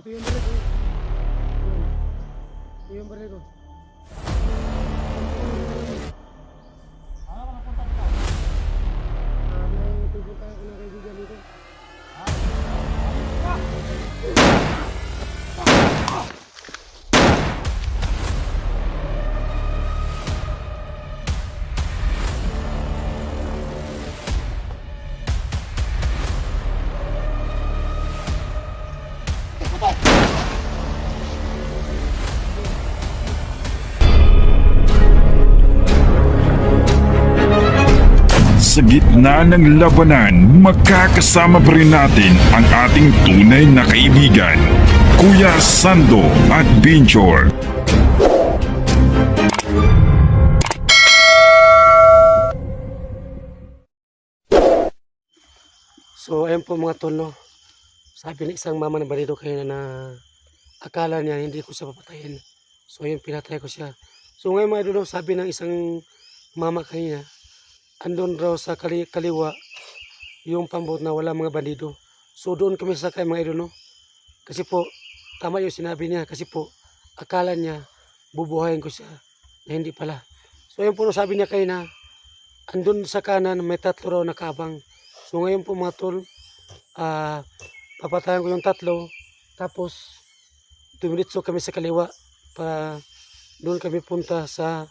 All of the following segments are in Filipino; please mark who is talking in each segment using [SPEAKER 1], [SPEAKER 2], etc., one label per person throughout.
[SPEAKER 1] Ito yung baril ko. Ito yung baril ko.
[SPEAKER 2] Ano ka napunta dito?
[SPEAKER 1] May pupunta ako ng kaibigan dito.
[SPEAKER 3] Sa gitna ng labanan, magkakasama pa rin natin ang ating tunay na kaibigan, Kuya Sando at Binchor.
[SPEAKER 1] So ayun po mga tol, no? Sabi ng isang mama ng balido kayo na akala niya hindi ko siya papatayin. So ayun, pinatay ko siya. So ngayon mga idol, no, sabi ng isang mama kanina, andun raw sa kaliwa yung pambot na wala mga bandido. So doon kami sasakay mga idol, no? Kasi po, tama yung sinabi niya. Kasi po, akala niya bubuhayin ko siya na hindi pala. So ayun po, no, sabi niya kanina, andun sa kanan may tatlo raw nakabang. So ngayon po mga tol, papatayan ko yung tatlo. Tapos dumiritso kami sa kaliwa para doon kami punta sa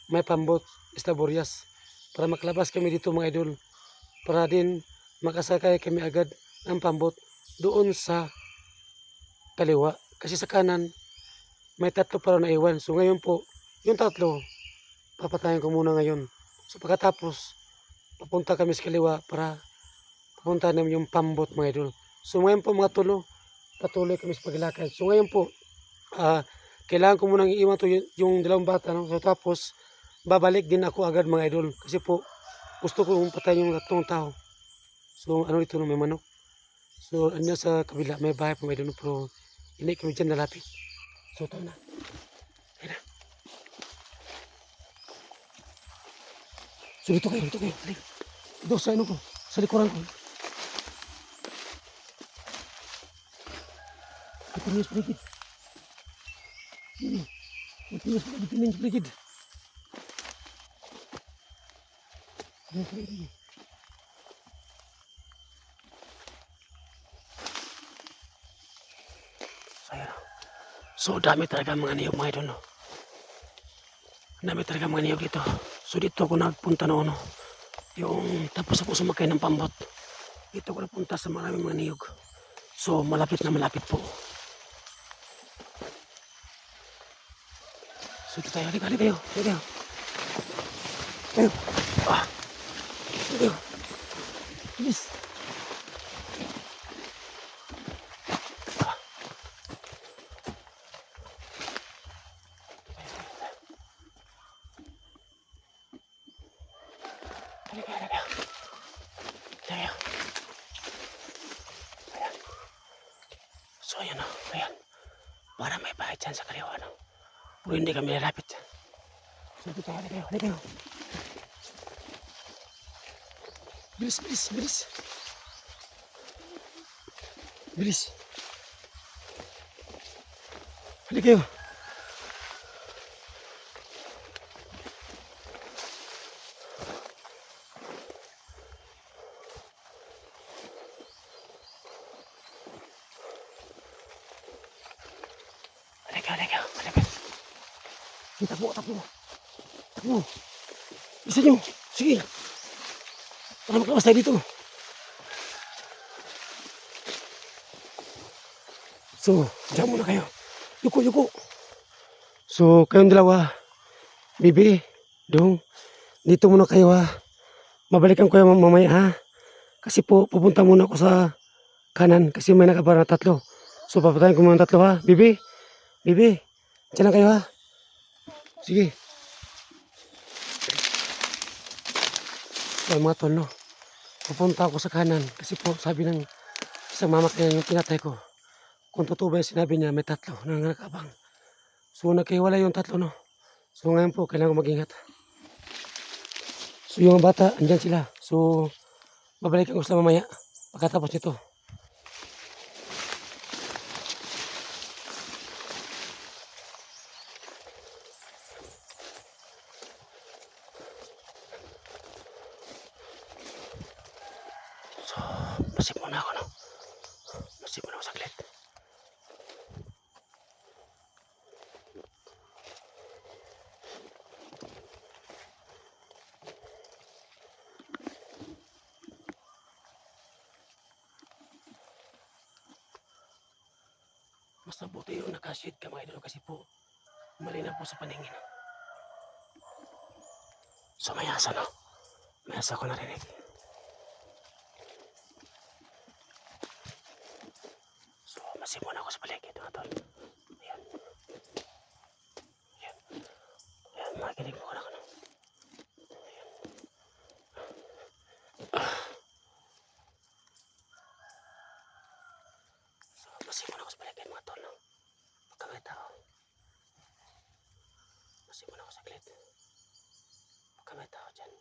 [SPEAKER 1] may pambot, Estaborias, para makalabas kami dito mga idol, para din makasakay kami agad ng pambot doon sa kaliwa. Kasi sa kanan may tatlo pa raw na iwan. So ngayon po, yung tatlo papatayan ko muna ngayon. So pagkatapos papunta kami sa kaliwa para papunta namin yung pambot mga idol. So ngayon po mga tulo, patuloy kami sa paglakad. So ngayon po, kailangan ko munang iiwan to yung dalawang bata, no? So tapos babalik din ako agad mga idol, kasi po gusto ko patayin yung tatlong tao. So ano dito, no, may manok. So andyan sa kabila may bahay pa mga idol, pero hindi kami dyan nalapit. So ito na. Ayun na. So dito kayo. Halika. Dito sa ano ko, sa likuran ko. Matinis paligid. Matinis paligid. So dami talaga mga niyog mga idol, no? Dami talaga mga niyog dito. So dito ako nagpunta noon, no? Yung tapos ako sumakay ng pambot, dito ako napunta sa maraming mga niyog. So malapit po. So dito tayo, halika kayo. Kayo. Kayo. Bilis. Halika. So ayan, no? Ayan. Para may bahay dyan sa kaliwa, no? Pero hindi kami lalapit. So dito tayo, halika kayo. Bilis. Halika kayo. Halika. Takbo. Bisa nyo. Sige. Para makalabas tayo dito. So, dyan muna kayo. Yuko. So, kayong dalawa, Bibi, Dong, dito muna kayo, ha. Mabalikan ko yung mamaya, ha. Kasi po, pupunta muna ako sa kanan kasi may nakabara na tatlo. So, papatayin ko muna tatlo, ha. Bibi, dyan lang kayo, ha. Sige. So, mga tol, no, pupunta ako sa kanan kasi po sabi ng isang mama kaya yung pinatay ko, kung totoo ba yung sinabi niya, may tatlo na nakabang. So nagkahiwala yung tatlo, no. So ngayon po kailangan ko mag-ingat. So yung bata andyan sila. So babalikan ko sila mamaya pagkatapos nito. Mas mabuti yung nakashade ka mga idol kasi po malinaw po sa paningin. So may aso no? May aso ko narinig. So masimula ako sa paligid mga tol. Ayan. Ayan. Ayan, makikinig mo ko lang ano. So masimula ako sa paligid mga tol no? Pagka may tao. Masimula ako saglit. Pagka may tao dyan.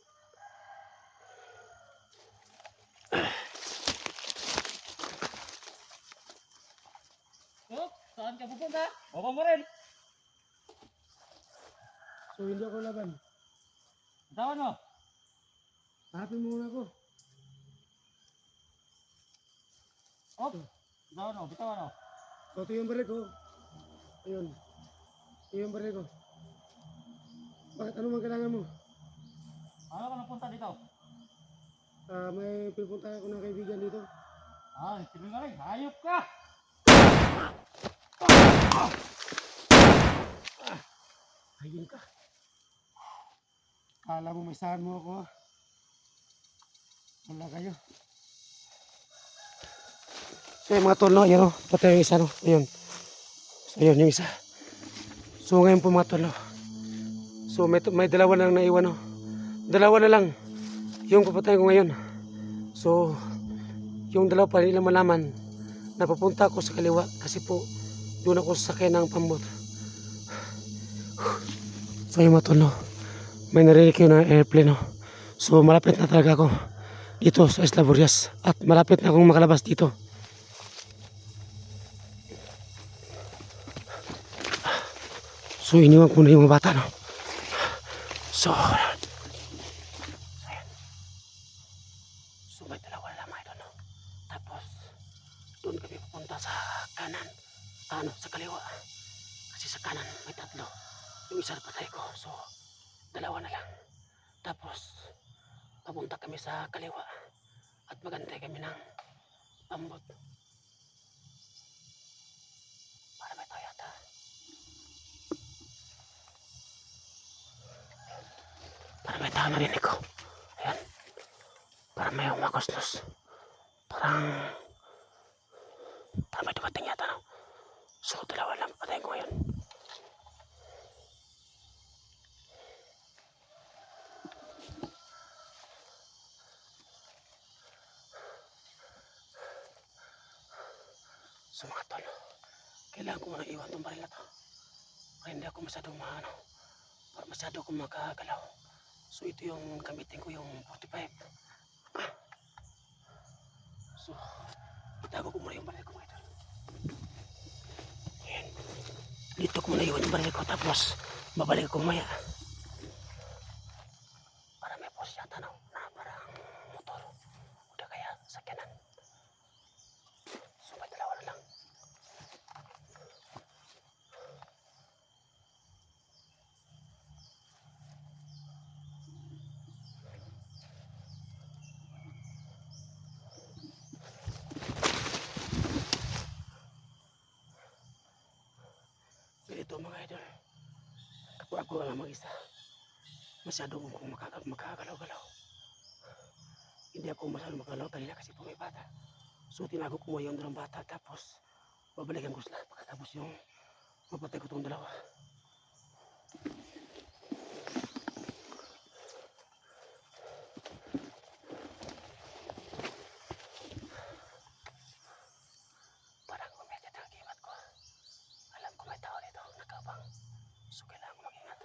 [SPEAKER 2] Oh, saan ka pupunta? Baba mo rin.
[SPEAKER 1] So hindi ako laban.
[SPEAKER 2] Bitawan mo.
[SPEAKER 1] Hanapin mo muna ako.
[SPEAKER 2] Op. Bitawan mo, bitawan mo.
[SPEAKER 1] So ito yung baril ko. Ayun. Ito yung baril ko. Bakit ano man kailangan mo?
[SPEAKER 2] Ano ka napunta dito?
[SPEAKER 1] May pipunta ako ng kaibigan dito.
[SPEAKER 2] Sino nga rin? Hayop ka!
[SPEAKER 1] Ayun ka. Kala mo may saan mo ako ha? Wala kayo. So yung mga tol no, ayan o, pati yung isa no, ayun. So ayun yung isa. So ngayon po mga tol no. So may dalawa lang naiwan no. Dalawa na lang yung papatayin ko ngayon. So yung dalawa pa nila malaman na papunta ako sa kaliwa kasi po doon ako sasakay ng pambot. So yung mga tol no, may narinig kayo na airplane no. So malapit na talaga ako dito sa Isla Burias at malapit na akong makalabas dito. So iniwan ko na yung mga bata no. So ayan. So may dalawa lang mga idol no. Tapos doon kami pupunta sa kanan, sa kaliwa. Kasi sa kanan may tatlo. Yung isa patay ko. So dalawa na lang. Tapos papunta kami sa kaliwa at magantay kami ng pambot. Para may Toyota. Para may tao narinig ko. Ayan. Para may umakoslos. Parang may dumating yata no. So dalawa lang patayin ko ngayon. So mga tol, kailangan ko muna iwan itong baril na to para hindi ako masyadong para masyado akong makagalaw. So ito yung gamitin ko, yung 45. So itago ko muna yung baril ko mga tol. Ayan. Dito ko muna iwan yung baril ko tapos babalik ako maya. Para may post yata na parang motor o kaya sakyanan. So may dalawa na lang. Ganito mga idol, kapag ako lang mag-isa, masyado akong makagalaw-galaw. Hindi ako masyado makagalaw kanina kasi po may bata. So tinago ko mo yung dalawang bata tapos babalikan ko sila pagkatapos yung mapatay ko itong dalawa. Parang kumikit ang kibat ko. Alam ko may tao dito nakabang. So kailangan ko mag-ingat.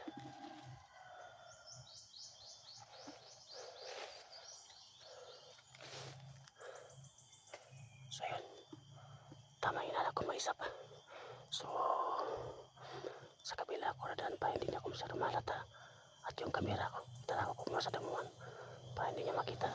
[SPEAKER 1] So yun, tama hinala ko may isa pa. So sa kabila ko radaan pa hindi niya ako masyado malata. At yung kamera ko, itala ko kung nasa damuhan para hindi niya makita.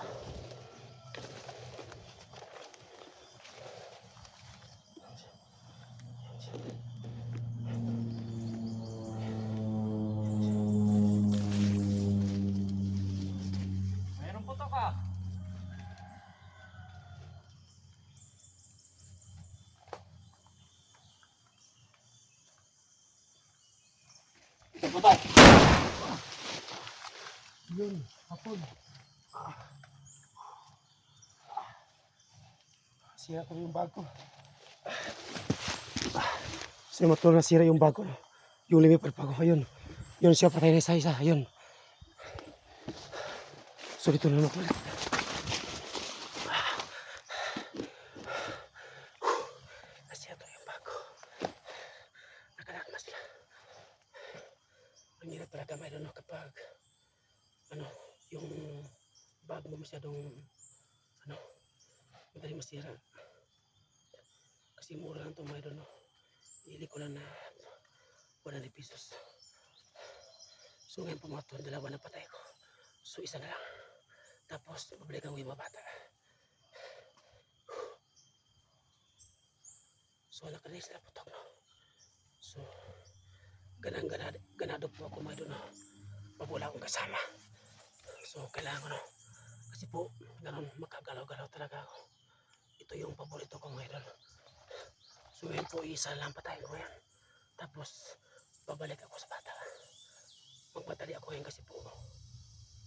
[SPEAKER 2] Mayroong puto ka. Patay.
[SPEAKER 1] Yun, hapon. Sira ko yung bag ko. So yung motor na sira yung bag ko. Yung lumipad pa ko. Ayun. Yun siya patay na isa-isa. Ayun. So dito na naman ulit. Nasira to yung bag ko. Nakalak na sila. Ang hirap pala gamay doon kapag yung bag mo masyadong madali masira. Kasi mura lang ito mga idol, no? Hili ko lang na 100 pesos. So ngayon pumaton, dalawa na patay ko. So isa na lang. Tapos pabalikan ko yung mga bata. So nakalis na putok, no? So ganado po ako mga idol, no? Pag wala akong kasama. So kailangan ko, no? Kasi po ganun makagalaw-galaw talaga ako. Ito yung paborito ko mga idol. So yun po, isa lang patayin ko yan. Tapos babalik ako sa bata. Magpadali ako yan kasi po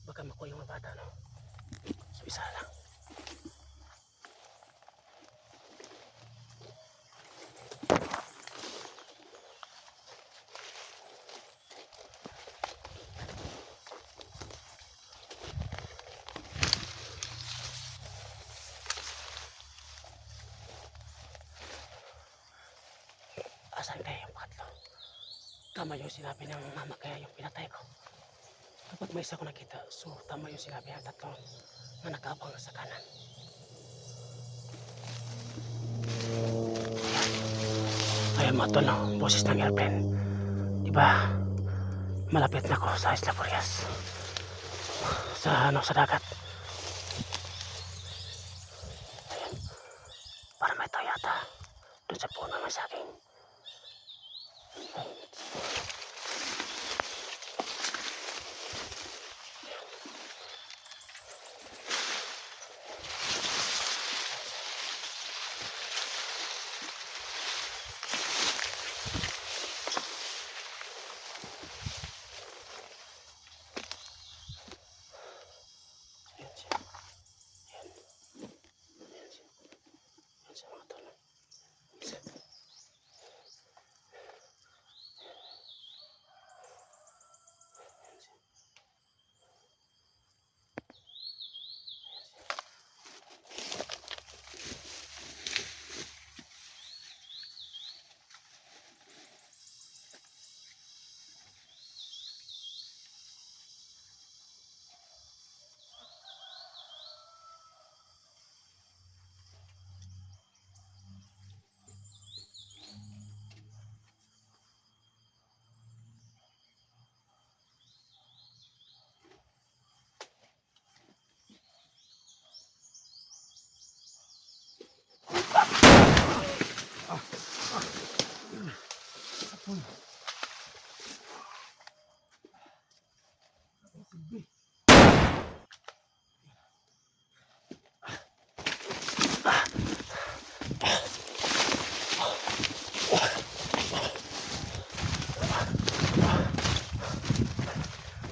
[SPEAKER 1] baka makuha yung mga bata, no? So isa lang. Asan kaya yung pangatlo? Tama yung sinabi ng mama kaya yung pinatay ko. Kapag may isa ko nakita, so tama yung sinabi ng tatlo na nakabang sa kanan. Ayun mga tol, no? Boses ng airplane. Diba? Malapit na ako sa Isla Burias. Sa dagat. Ayun. Para may tao yata. Doon sa puno ng saging.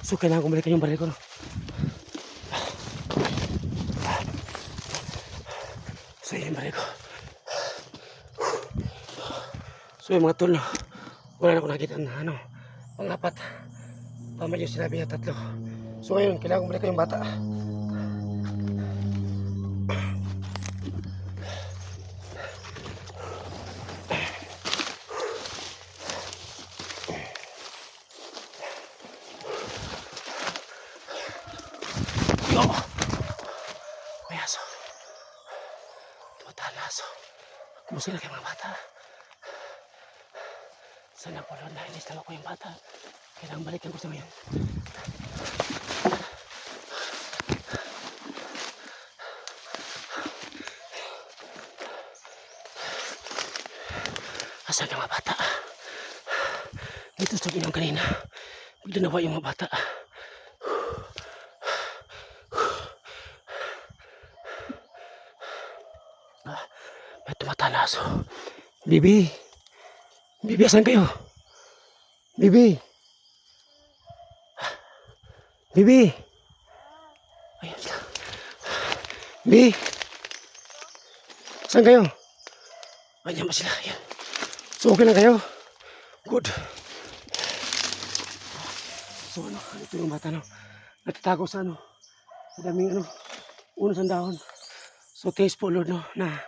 [SPEAKER 1] So kailangan ko balikan yung baril ko, no? So yun yung baril ko. So yung mga tol, no? Wala na ako nakita na pangapat. Tama yung sinabi niya, tatlo. So ngayon, kailangan ko balikan yung bata. May aso. Tumatala aso. Kumusta na kayo mga bata? Sana po Lord, nainis lang ako yung bata. Kailangan balikan ko sa ngayon. Asan ka mga bata? Dito sa ginong kanina. Bigla nawa yung mga bata. May tumatala aso. Bibi! Bibi, asan kayo? Bibi! Bibi! Ayun sila. Bi! Saan kayo? Ayan ba sila? Ayan. So okay lang kayo? Good. So ano, ito yung bata no. Natatago sa ano. Sa daming ano. Uno sa dahon. So thanks po Lord no. Na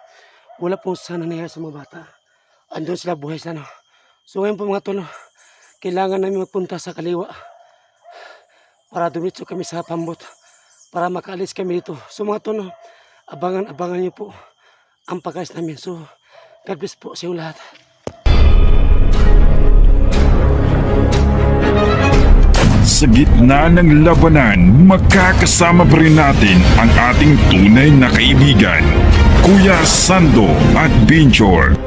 [SPEAKER 1] wala pong sana nangyayari sa mga bata. Andun sila, buhay sila no. So ngayon po mga tol no. Kailangan namin magpunta sa kaliwa. Para dumitso kami sa pambot. Para makaalis kami dito. So mga tol no. Abangan niyo po ang pag-alis namin. So God bless po sa iyo lahat.
[SPEAKER 3] Sa gitna ng labanan, magkakasama pa rin natin ang ating tunay na kaibigan, Kuya Sando at Binjor.